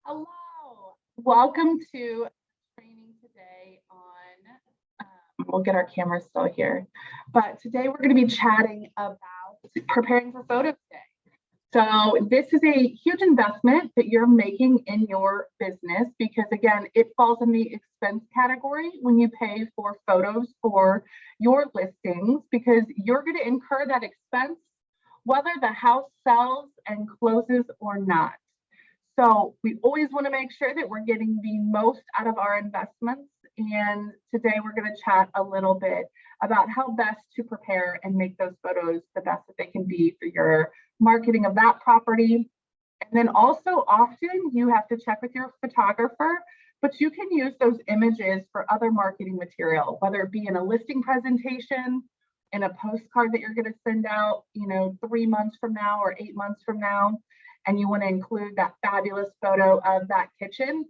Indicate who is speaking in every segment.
Speaker 1: Hello, welcome to training today on, we'll get our camera still here, but today we're going to be chatting about preparing for photo day. So this is a huge investment that you're making in your business because again, it falls in the expense category when you pay for photos for your listings because you're going to incur that expense whether the house sells and closes or not. So we always want to make sure that we're getting the most out of our investments. And today we're going to chat a little bit about how best to prepare and make those photos the best that they can be for your marketing of that property. And then also often you have to check with your photographer, but you can use those images for other marketing material, whether it be in a listing presentation, in a postcard that you're going to send out, 3 months from now or 8 months from now. And you want to include that fabulous photo of that kitchen.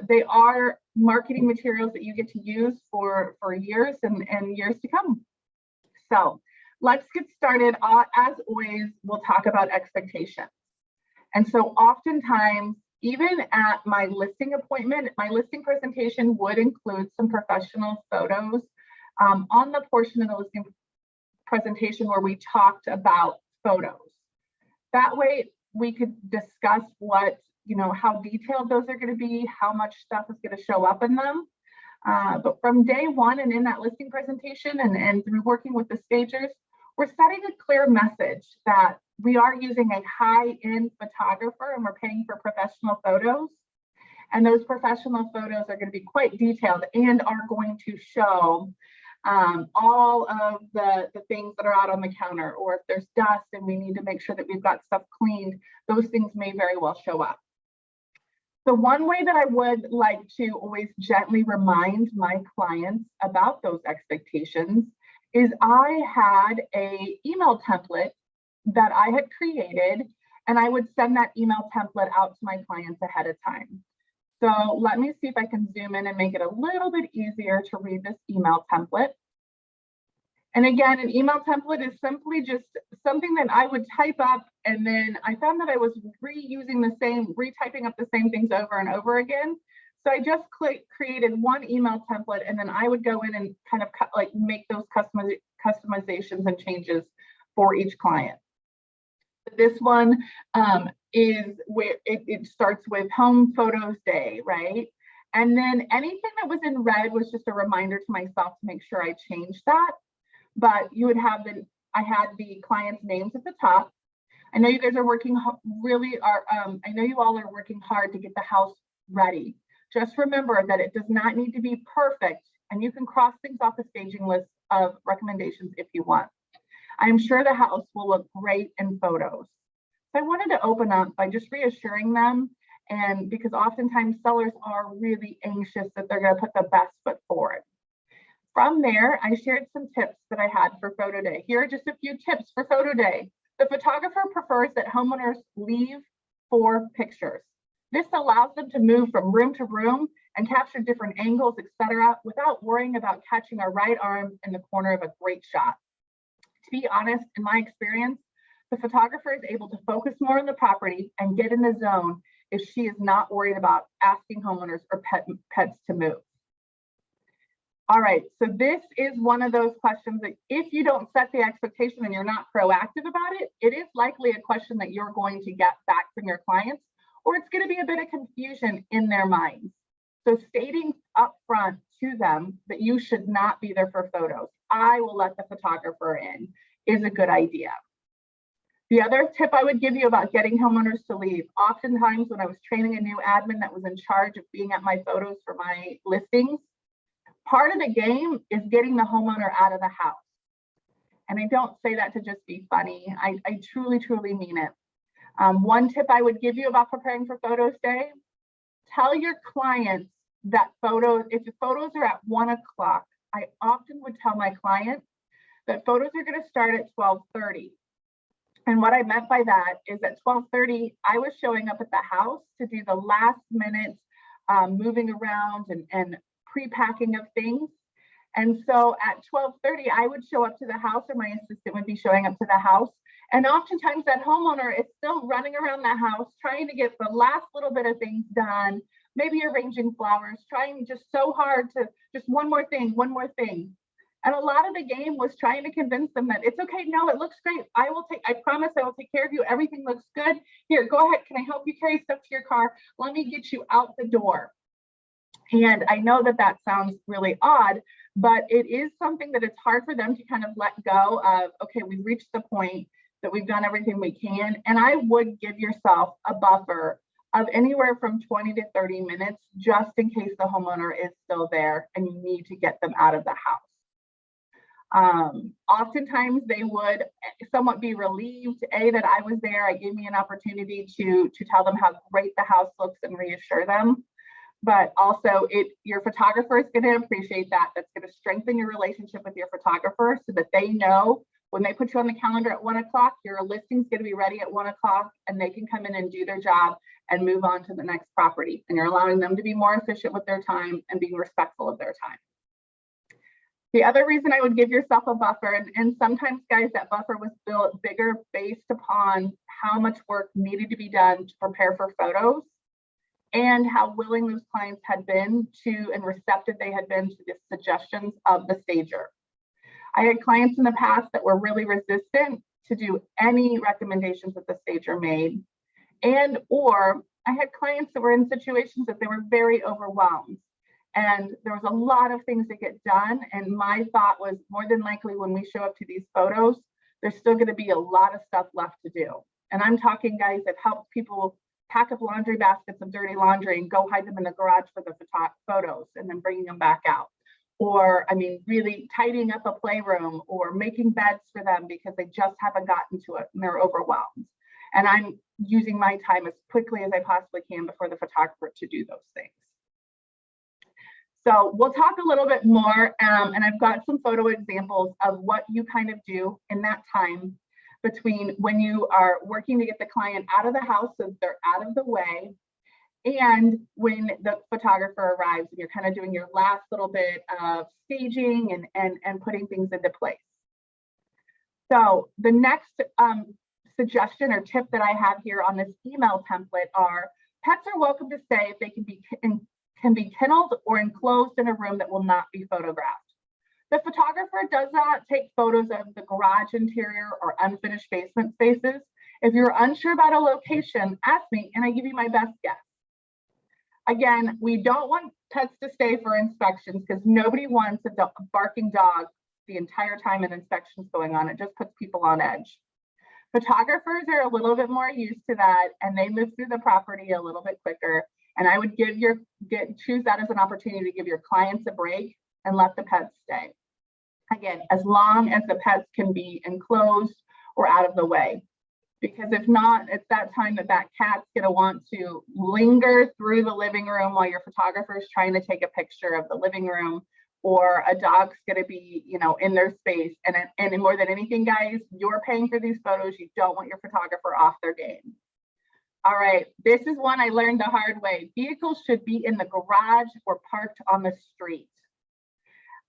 Speaker 1: They are marketing materials that you get to use for years and years to come. So let's get started. As always, we'll talk about expectations. And so oftentimes, even at my listing appointment, my listing presentation would include some professional photos on the portion of the listing presentation where we talked about photos. That way, we could discuss how detailed those are going to be, how much stuff is going to show up in them. But from day one and in that listing presentation and through working with the stagers, we're setting a clear message that we are using a high-end photographer and we're paying for professional photos. And those professional photos are going to be quite detailed and are going to show all of the things that are out on the counter, or if there's dust and we need to make sure that we've got stuff cleaned, those things may very well show up. The one way that I would like to always gently remind my clients about those expectations is I had an email template that I had created, and I would send that email template out to my clients ahead of time. So let me see if I can zoom in and make it a little bit easier to read this email template. And again, an email template is simply just something that I would type up, and then I found that I was retyping up the same things over and over again. So I just created one email template, and then I would go in and kind of make those customizations and changes for each client. This one is where it starts with home photos day, right? And then anything that was in red was just a reminder to myself to make sure I changed that. But you would have I had the clients' names at the top. I know you guys are working I know you all are working hard to get the house ready. Just remember that it does not need to be perfect, and you can cross things off the staging list of recommendations if you want. I'm sure the house will look great in photos. So I wanted to open up by just reassuring them, and because oftentimes sellers are really anxious that they're going to put the best foot forward. From there, I shared some tips that I had for photo day. Here are just a few tips for photo day. The photographer prefers that homeowners leave for pictures. This allows them to move from room to room and capture different angles, etc., without worrying about catching our right arm in the corner of a great shot. To be honest, in my experience, the photographer is able to focus more on the property and get in the zone if she is not worried about asking homeowners or pets to move. All right, so this is one of those questions that if you don't set the expectation and you're not proactive about it, it is likely a question that you're going to get back from your clients, or it's going to be a bit of confusion in their minds. So stating upfront to them that you should not be there for photos, I will let the photographer in, is a good idea. The other tip I would give you about getting homeowners to leave, oftentimes when I was training a new admin that was in charge of being at my photos for my listings, part of the game is getting the homeowner out of the house. And I don't say that to just be funny. I truly, truly mean it. One tip I would give you about preparing for photos day, tell your clients that if the photos are at 1 o'clock, I often would tell my client that photos are going to start at 12:30. And what I meant by that is at 12:30, I was showing up at the house to do the last minute moving around and pre-packing of things. And so at 12:30, I would show up to the house, or my assistant would be showing up to the house. And oftentimes that homeowner is still running around the house, trying to get the last little bit of things done, maybe arranging flowers, trying just so hard to just one more thing, one more thing. And a lot of the game was trying to convince them that it's okay. No, it looks great. I promise I will take care of you. Everything looks good. Here, go ahead. Can I help you carry stuff to your car? Let me get you out the door. And I know that that sounds really odd, but it is something that it's hard for them to kind of let go of. Okay, we've reached the point that we've done everything we can. And I would give yourself a buffer of anywhere from 20 to 30 minutes, just in case the homeowner is still there and you need to get them out of the house. Oftentimes they would somewhat be relieved, that I was there. It gave me an opportunity to tell them how great the house looks and reassure them. But also your photographer is going to appreciate that. That's going to strengthen your relationship with your photographer so that they know when they put you on the calendar at 1 o'clock, your listing's going to be ready at 1 o'clock and they can come in and do their job and move on to the next property. And you're allowing them to be more efficient with their time and being respectful of their time. The other reason I would give yourself a buffer, and sometimes, guys, that buffer was built bigger based upon how much work needed to be done to prepare for photos and how willing those clients had been to and receptive they had been to the suggestions of the stager. I had clients in the past that were really resistant to do any recommendations that the stager made, or I had clients that were in situations that they were very overwhelmed. And there was a lot of things that get done. And my thought was, more than likely when we show up to these photos, there's still going to be a lot of stuff left to do. And I'm talking, guys, that helped people pack up laundry baskets of dirty laundry and go hide them in the garage for the photos and then bringing them back out. Or, I mean, really tidying up a playroom or making beds for them because they just haven't gotten to it and they're overwhelmed. And I'm using my time as quickly as I possibly can before the photographer to do those things. So we'll talk a little bit more, and I've got some photo examples of what you kind of do in that time between when you are working to get the client out of the house so they're out of the way, and when the photographer arrives and you're kind of doing your last little bit of staging and putting things into place. So the next suggestion or tip that I have here on this email template are pets are welcome to stay if they can be kenneled or enclosed in a room that will not be photographed. The photographer does not take photos of the garage interior or unfinished basement spaces. If you're unsure about a location, ask me and I give you my best guess. Again, we don't want pets to stay for inspections because nobody wants a barking dog the entire time an inspection's going on. It just puts people on edge. Photographers are a little bit more used to that and they move through the property a little bit quicker. And I would choose that as an opportunity to give your clients a break and let the pets stay. Again, as long as the pets can be enclosed or out of the way. Because if not, it's that time that cat's going to want to linger through the living room while your photographer is trying to take a picture of the living room, or a dog's going to be, in their space. And more than anything, guys, you're paying for these photos. You don't want your photographer off their game. All right, this is one I learned the hard way. Vehicles should be in the garage or parked on the street.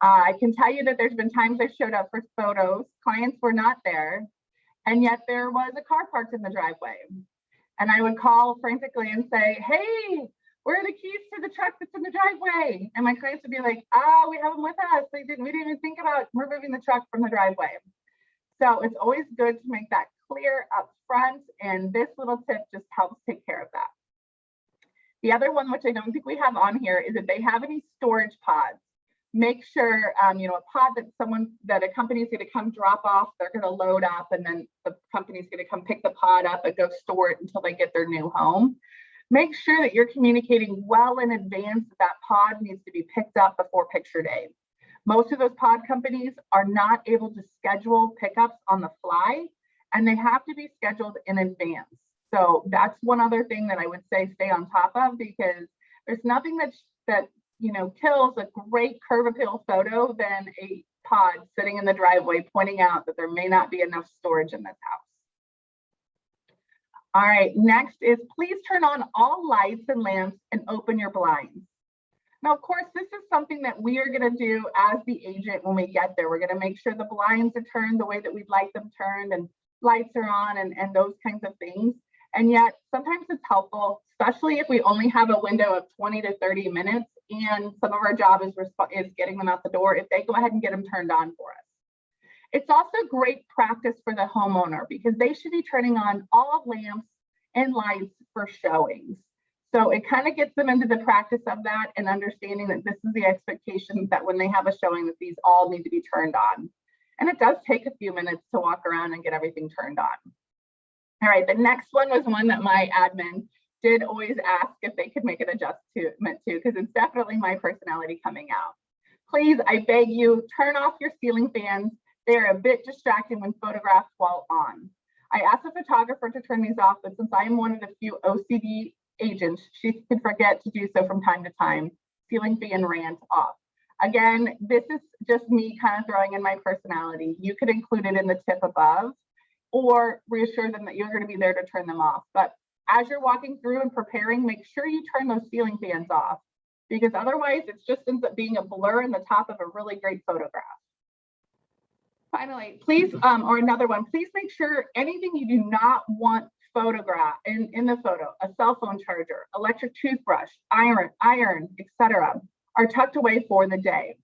Speaker 1: I can tell you that there's been times I showed up for photos, clients were not there, and yet there was a car parked in the driveway. And I would call frantically and say, hey, where are the keys to the truck that's in the driveway? And my clients would be like, we have them with us. We didn't even think about removing the truck from the driveway. So it's always good to make that clear up front, and this little tip just helps take care of that. The other one, which I don't think we have on here, is if they have any storage pods, make sure, a pod that a company is going to come drop off, they're going to load up, and then the company's going to come pick the pod up and go store it until they get their new home. Make sure that you're communicating well in advance that pod needs to be picked up before picture day. Most of those pod companies are not able to schedule pickups on the fly, and they have to be scheduled in advance. So that's one other thing that I would say stay on top of, because there's nothing that kills a great curb appeal photo than a pod sitting in the driveway pointing out that there may not be enough storage in this house. All right, next is please turn on all lights and lamps and open your blinds. Now, of course, this is something that we are going to do as the agent when we get there. We're going to make sure the blinds are turned the way that we'd like them turned and lights are on and those kinds of things. And yet sometimes it's helpful, especially if we only have a window of 20 to 30 minutes and some of our job is getting them out the door, if they go ahead and get them turned on for us. It's also great practice for the homeowner because they should be turning on all lamps and lights for showings. So it kind of gets them into the practice of that and understanding that this is the expectation that when they have a showing that these all need to be turned on. And it does take a few minutes to walk around and get everything turned on. All right, the next one was one that my admin did always ask if they could make an adjustment to, because it's definitely my personality coming out. Please, I beg you, turn off your ceiling fans. They're a bit distracting when photographed while on. I asked the photographer to turn these off, but since I am one of the few OCD agents, she could forget to do so from time to time. Ceiling fan rant off. Again, this is just me kind of throwing in my personality. You could include it in the tip above or reassure them that you're going to be there to turn them off. But as you're walking through and preparing, make sure you turn those ceiling fans off because otherwise it just ends up being a blur in the top of a really great photograph. Finally, please, or another one, please make sure anything you do not want photograph in the photo, a cell phone charger, electric toothbrush, iron, etc., are tucked away for the day.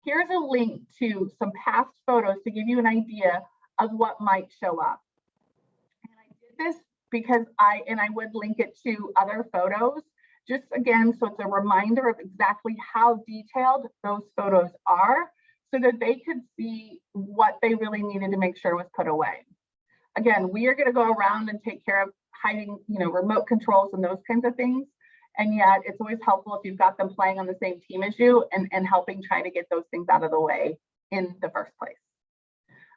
Speaker 1: Here's a link to some past photos to give you an idea of what might show up. And I did this because I would link it to other photos, just again, so it's a reminder of exactly how detailed those photos are so that they could see what they really needed to make sure was put away. Again, we are going to go around and take care of hiding, remote controls and those kinds of things. And yet it's always helpful if you've got them playing on the same team as you and helping try to get those things out of the way in the first place.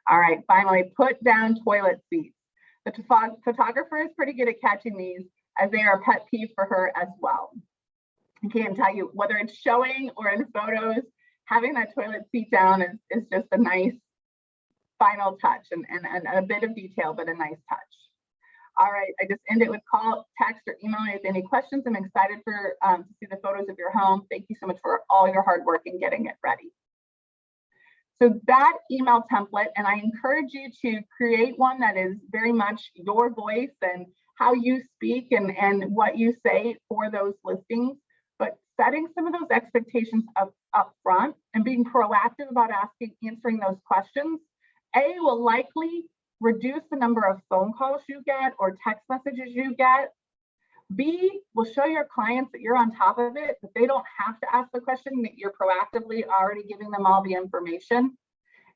Speaker 1: All right, finally, put down toilet seats. The photographer is pretty good at catching these as they are a pet peeve for her as well. I can't tell you whether it's showing or in photos, having that toilet seat down is just a nice final touch and a bit of detail, but a nice touch. All right, I just end it with call, text, or email me with any questions. I'm excited for to see the photos of your home. Thank you so much for all your hard work in getting it ready. So that email template, and I encourage you to create one that is very much your voice and how you speak and what you say for those listings, but setting some of those expectations up front and being proactive about answering those questions, A, will likely reduce the number of phone calls you get or text messages you get. B, will show your clients that you're on top of it, that they don't have to ask the question, that you're proactively already giving them all the information.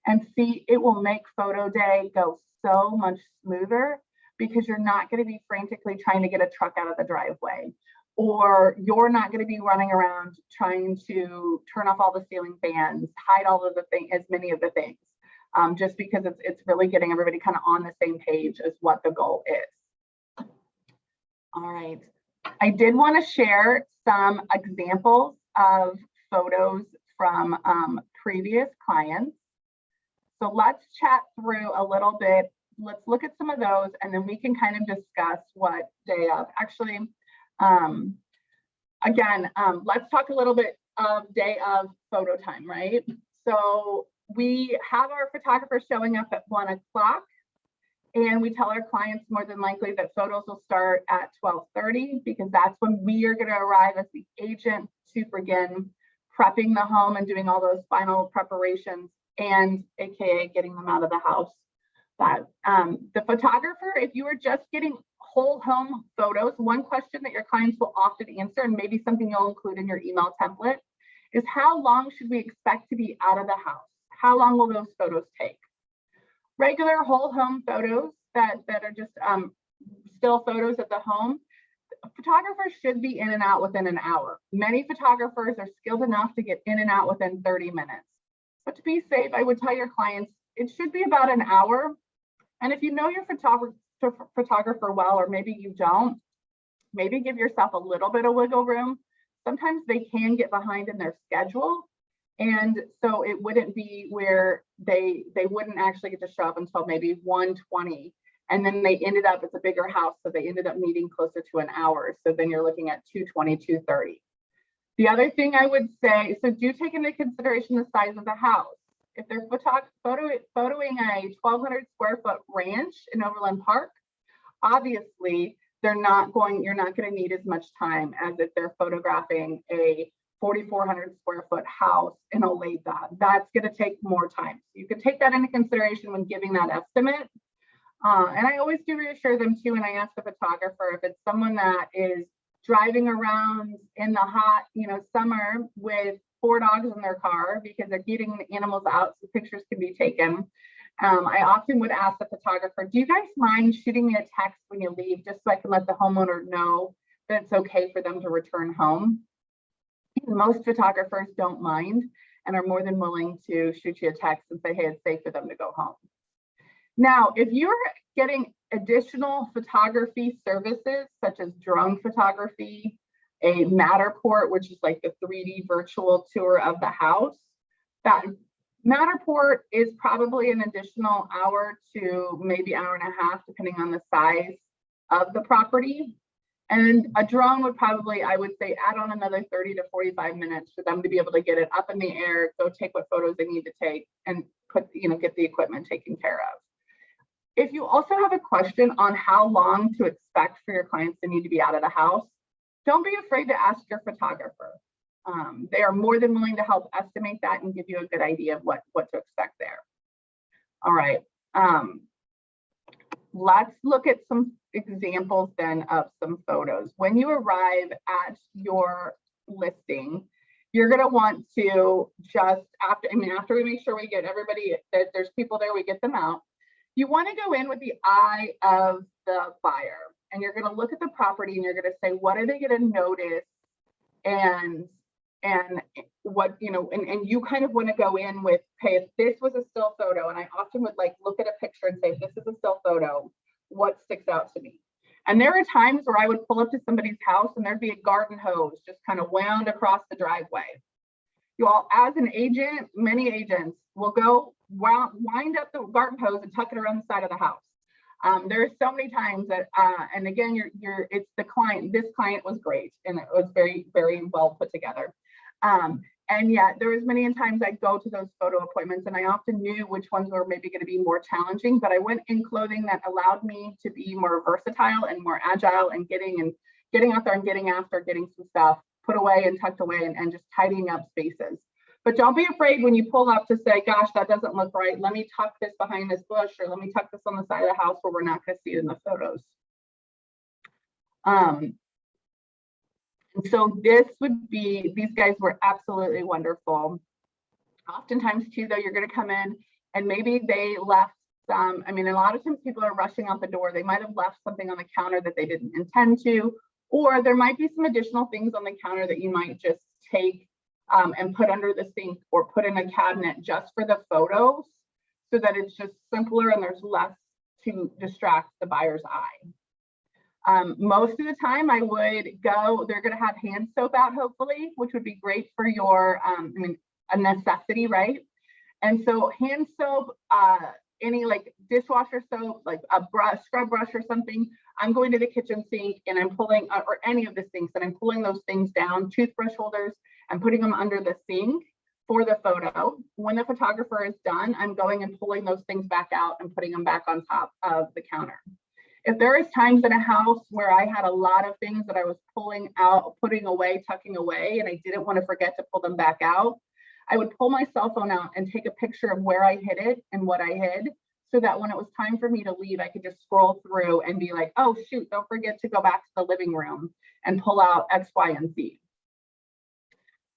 Speaker 1: And C, it will make photo day go so much smoother because you're not going to be frantically trying to get a truck out of the driveway, or you're not going to be running around trying to turn off all the ceiling fans, hide all of the things, as many of the things. Just because it's really getting everybody kind of on the same page as what the goal is. All right, I did want to share some examples of photos from previous clients. So let's chat through a little bit. Let's look at some of those and then we can kind of discuss what day of. Actually, again, let's talk a little bit of day of photo time, right? So we have our photographer showing up at 1 o'clock and we tell our clients more than likely that photos will start at 12:30 because that's when we are going to arrive as the agent to begin prepping the home and doing all those final preparations and AKA getting them out of the house. But the photographer, if you are just getting whole home photos, one question that your clients will often answer and maybe something you'll include in your email template is how long should we expect to be out of the house? How long will those photos take? Regular whole home photos that are just still photos of the home, photographers should be in and out within an hour. Many photographers are skilled enough to get in and out within 30 minutes. But to be safe, I would tell your clients it should be about an hour. And if you know your photographer well, or maybe you don't, maybe give yourself a little bit of wiggle room. Sometimes they can get behind in their schedule. And so it wouldn't be where they wouldn't actually get to show up until maybe 1:20. And then they ended up, it's a bigger house, so they ended up needing closer to an hour. So then you're looking at 2:20, 2:30. The other thing I would say, so do take into consideration the size of the house. If they're photoing a 1,200 square foot ranch in Overland Park, obviously you're not going to need as much time as if they're photographing a 4,400 square foot house in Olathe. That's going to take more time. So you can take that into consideration when giving that estimate. And I always do reassure them too, and I ask the photographer if it's someone that is driving around in the hot, summer with 4 dogs in their car because they're getting the animals out so pictures can be taken. I often would ask the photographer, do you guys mind shooting me a text when you leave, just so I can let the homeowner know that it's okay for them to return home? Most photographers don't mind and are more than willing to shoot you a text and say, hey, it's safe for them to go home. Now, if you're getting additional photography services, such as drone photography, a Matterport, which is like the 3D virtual tour of the house, that Matterport is probably an additional hour to maybe hour and a half, depending on the size of the property. And a drone would probably, I would say, add on another 30 to 45 minutes for them to be able to get it up in the air, go take what photos they need to take, and get the equipment taken care of. If you also have a question on how long to expect for your clients to need to be out of the house, don't be afraid to ask your photographer. They are more than willing to help estimate that and give you a good idea of what to expect there. All right, let's look at some examples then of some photos. When you arrive at your listing, you're going to want to after we make sure we get everybody, there's people there, we get them out. You want to go in with the eye of the buyer, and you're going to look at the property and you're going to say, what are they going to notice? And what, and you kind of want to go in with, hey, if this was a still photo, and I often would look at a picture and say, if this is a still photo, what sticks out to me? And there are times where I would pull up to somebody's house and there'd be a garden hose just kind of wound across the driveway. You all, as an agent, many agents will go wind up the garden hose and tuck it around the side of the house. There are so many times that, and again, it's the client. This client was great, and it was very, very well put together. And yet, there was many times I'd go to those photo appointments, and I often knew which ones were maybe going to be more challenging. But I went in clothing that allowed me to be more versatile and more agile, and getting out there and getting some stuff put away and tucked away, and just tidying up spaces. But don't be afraid when you pull up to say, gosh, that doesn't look right. Let me tuck this behind this bush, or let me tuck this on the side of the house where we're not going to see it in the photos. And so these guys were absolutely wonderful. Oftentimes too, though, you're going to come in and maybe they left some, a lot of times people are rushing out the door. They might have left something on the counter that they didn't intend to, or there might be some additional things on the counter that you might just take and put under the sink or put in a cabinet just for the photos, so that it's just simpler and there's less to distract the buyer's eye. Most of the time I would go, they're going to have hand soap out, hopefully, which would be great for your, a necessity, right? And so hand soap, any dishwasher soap, like a scrub brush or something, I'm going to the kitchen sink and I'm pulling, or any of the sinks, and I'm pulling those things down, toothbrush holders, and putting them under the sink for the photo. When the photographer is done, I'm going and pulling those things back out and putting them back on top of the counter. If there is times in a house where I had a lot of things that I was pulling out, putting away, tucking away, and I didn't want to forget to pull them back out, I would pull my cell phone out and take a picture of where I hid it and what I hid, so that when it was time for me to leave, I could just scroll through and be like, oh shoot, don't forget to go back to the living room and pull out X, Y, and Z.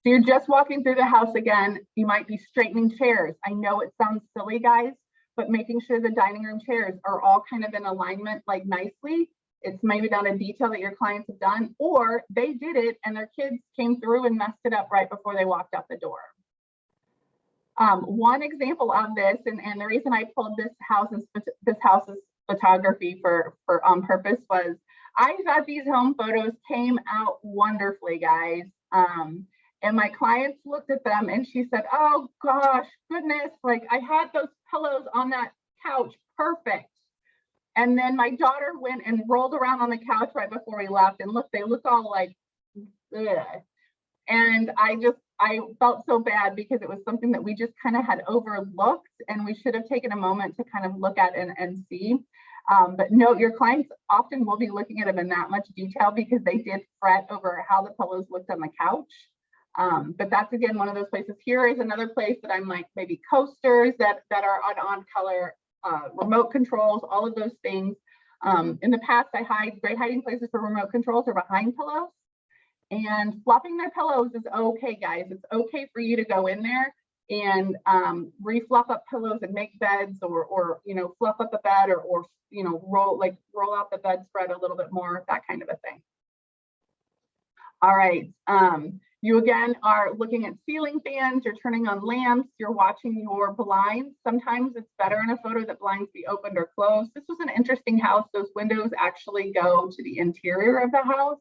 Speaker 1: So you're just walking through the house again. You might be straightening chairs. I know it sounds silly, guys, but making sure the dining room chairs are all kind of in alignment, nicely. It's maybe not a detail that your clients have done, or they did it and their kids came through and messed it up right before they walked out the door. One example of this, and the reason I pulled this house's photography for on purpose, was I thought these home photos came out wonderfully, guys. And my clients looked at them and she said, oh gosh, goodness, I had those pillows on that couch, perfect. And then my daughter went and rolled around on the couch right before we left, and look, they look all ugh. And I felt so bad because it was something that we just kind of had overlooked, and we should have taken a moment to kind of look at and see. But note, your clients often will be looking at them in that much detail because they did fret over how the pillows looked on the couch. But that's, again, one of those places. Here is another place that I'm like, maybe coasters that are on color, remote controls, all of those things. In the past, great hiding places for remote controls are behind pillows. And fluffing their pillows is okay, guys. It's okay for you to go in there and refluff up pillows and make beds, or you know, fluff up a bed, or you know, roll out the bedspread a little bit more, that kind of a thing. All right. You again are looking at ceiling fans, you're turning on lamps, you're watching your blinds. Sometimes it's better in a photo that blinds be opened or closed. This was an interesting house. Those windows actually go to the interior of the house.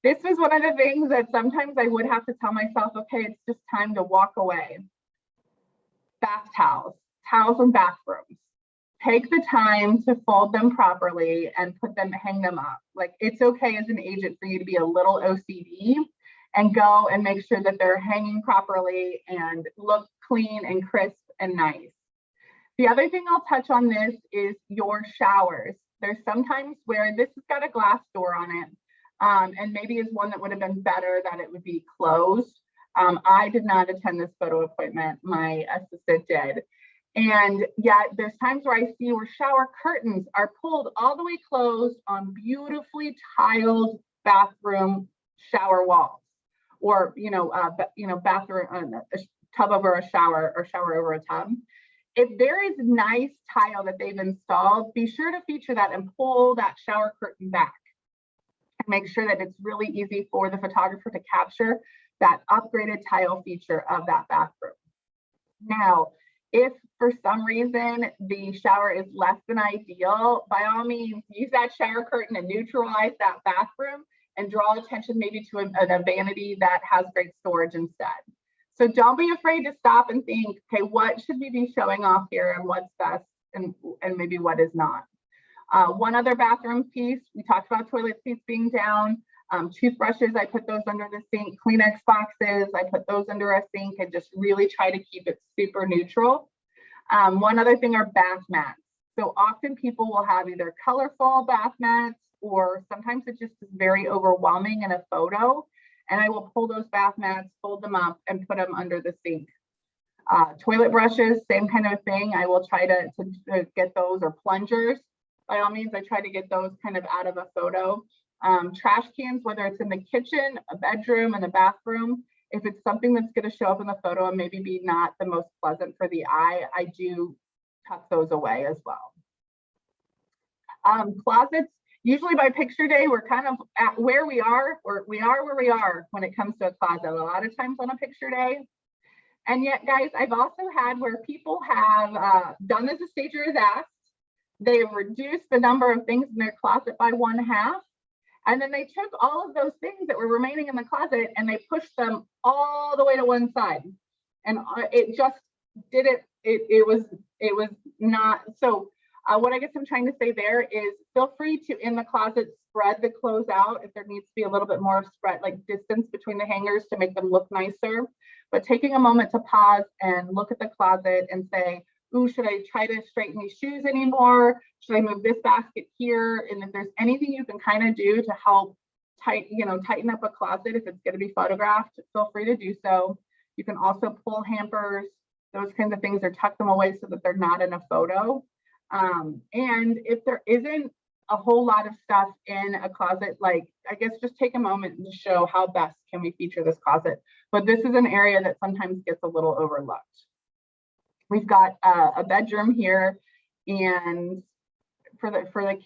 Speaker 1: This was one of the things that sometimes I would have to tell myself, okay, it's just time to walk away. Bath towels in bathrooms. Take the time to fold them properly and hang them up. Like, it's okay as an agent for you to be a little OCD and go and make sure that they're hanging properly and look clean and crisp and nice. The other thing I'll touch on this is your showers. There's sometimes where this has got a glass door on it, and maybe is one that would have been better that it would be closed. I did not attend this photo appointment, my assistant did. And yet there's times where I see where shower curtains are pulled all the way closed on beautifully tiled bathroom shower walls, or bathroom, a tub over a shower, or shower over a tub. If there is nice tile that they've installed, be sure to feature that and pull that shower curtain back. And make sure that it's really easy for the photographer to capture that upgraded tile feature of that bathroom. Now, if for some reason the shower is less than ideal, by all means, use that shower curtain and neutralize that bathroom and draw attention maybe to a vanity that has great storage instead. So don't be afraid to stop and think, okay, what should we be showing off here, and what's best, and maybe what is not. One other bathroom piece, we talked about toilet seats being down. Toothbrushes, I put those under the sink. Kleenex boxes, I put those under a sink, and just really try to keep it super neutral. One other thing are bath mats. So often people will have either colorful bath mats, or sometimes it just is very overwhelming in a photo. And I will pull those bath mats, fold them up, and put them under the sink. Toilet brushes, same kind of thing. I will try to get those, or plungers. By all means, I try to get those kind of out of a photo. Trash cans, whether it's in the kitchen, a bedroom, and a bathroom, if it's something that's going to show up in the photo and maybe be not the most pleasant for the eye, I do tuck those away as well. Closets, usually by picture day, we're kind of at where we are, or we are where we are when it comes to a closet a lot of times on a picture day. And yet, guys, I've also had where people have done as a stager is asked. They've reduced the number of things in their closet by 1/2. And then they took all of those things that were remaining in the closet and they pushed them all the way to one side. And it just did it. It was not. So what I guess I'm trying to say there is, feel free to, in the closet, spread the clothes out if there needs to be a little bit more spread, like distance between the hangers to make them look nicer. But taking a moment to pause and look at the closet and say, ooh, should I try to straighten these shoes anymore? Should I move this basket here? And if there's anything you can kind of do to help tighten up a closet if it's going to be photographed, feel free to do so. You can also pull hampers, those kinds of things, or tuck them away so that they're not in a photo. And if there isn't a whole lot of stuff in a closet, like, I guess just take a moment to show how best can we feature this closet. But this is an area that sometimes gets a little overlooked. We've got a bedroom here, and for the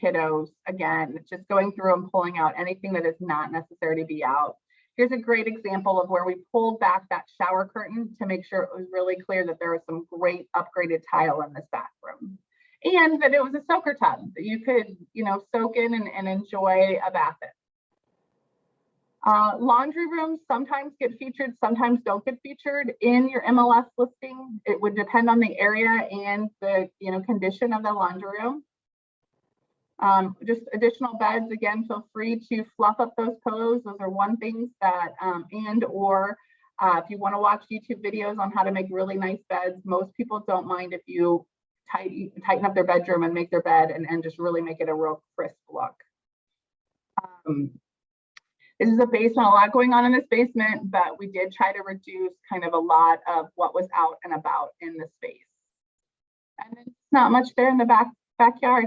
Speaker 1: kiddos, again, just going through and pulling out anything that is not necessary to be out. Here's a great example of where we pulled back that shower curtain to make sure it was really clear that there was some great upgraded tile in this bathroom, and that it was a soaker tub that you could, soak in and enjoy a bath in. Laundry rooms sometimes get featured, sometimes don't get featured in your MLS listing. It would depend on the area and the condition of the laundry room. Just additional beds, again, feel free to fluff up those pillows. Those are one things that, if you want to watch YouTube videos on how to make really nice beds, most people don't mind if you tighten up their bedroom and make their bed and just really make it a real crisp look. This is a basement, a lot going on in this basement, but we did try to reduce kind of a lot of what was out and about in the space. And then not much there in the backyard.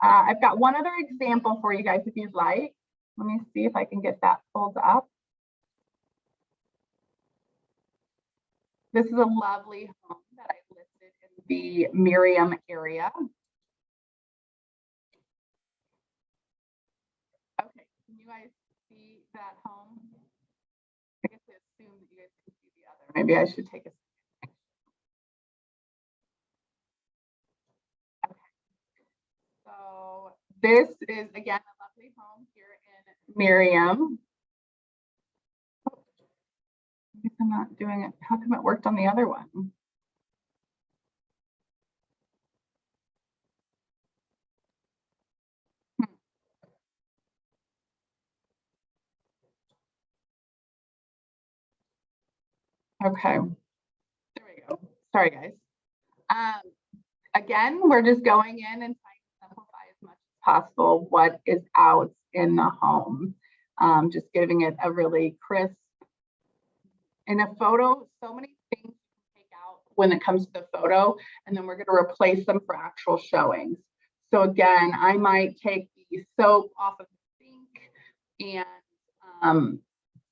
Speaker 1: I've got one other example for you guys if you'd like. Let me see if I can get that pulled up. This is a lovely home that I listed in the Miriam area. Okay, can you guys see that home? I guess I assume that you guys can see the other. Maybe I should take a second. Okay. So this is, again, a lovely home here in Miriam. I guess I'm not doing it. How come it worked on the other one? Okay, there we go. Sorry, guys. Again, we're just going in and trying to simplify as much as possible what is out in the home. Just giving it a really crisp. In a photo, so many things you can take out when it comes to the photo, and then we're going to replace them for actual showings. So again, I might take the soap off of the sink and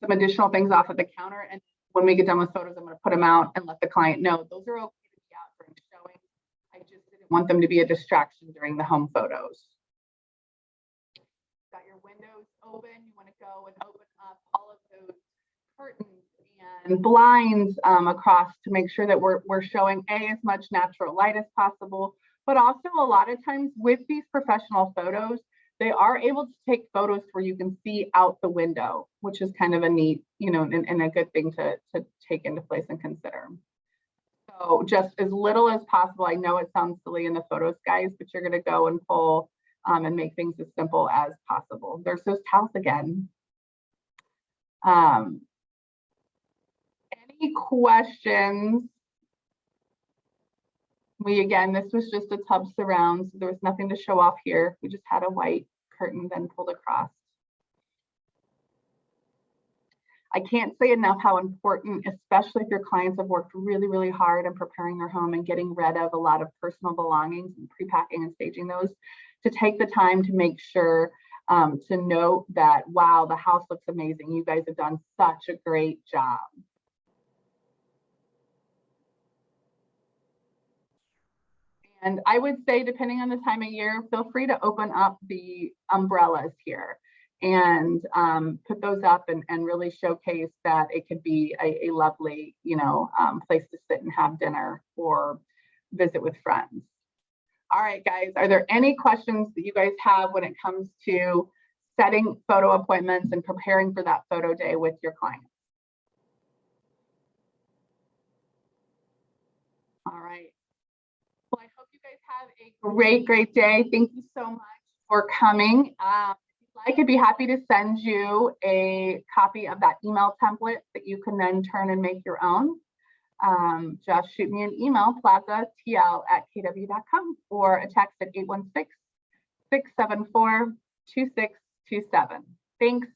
Speaker 1: some additional things off of the counter. And when we get done with photos, I'm going to put them out and let the client know those are okay to be out during showing. I just didn't want them to be a distraction during the home photos. Got your windows open. You want to go and open up all of those curtains and blinds across to make sure that we're showing as much natural light as possible. But also a lot of times with these professional photos, they are able to take photos where you can see out the window, which is kind of a neat, and a good thing to take into place and consider. So just as little as possible. I know it sounds silly in the photos, guys, but you're going to go and pull and make things as simple as possible. There's those towels again. Any questions? Again, this was just a tub surround, so there was nothing to show off here. We just had a white curtain then pulled across. I can't say enough how important, especially if your clients have worked really, really hard in preparing their home and getting rid of a lot of personal belongings and pre-packing and staging those, to take the time to make sure to note that, wow, the house looks amazing. You guys have done such a great job. And I would say, depending on the time of year, feel free to open up the umbrellas here and put those up and really showcase that it could be a lovely, place to sit and have dinner or visit with friends. All right, guys, are there any questions that you guys have when it comes to setting photo appointments and preparing for that photo day with your clients? All right. Well, I hope you guys have a great day. Thank you so much for coming. If you'd like, I'd be happy to send you a copy of that email template that you can then turn and make your own. Just shoot me an email, plazatl@kw.com, or a text at 816-674-2627. Thanks.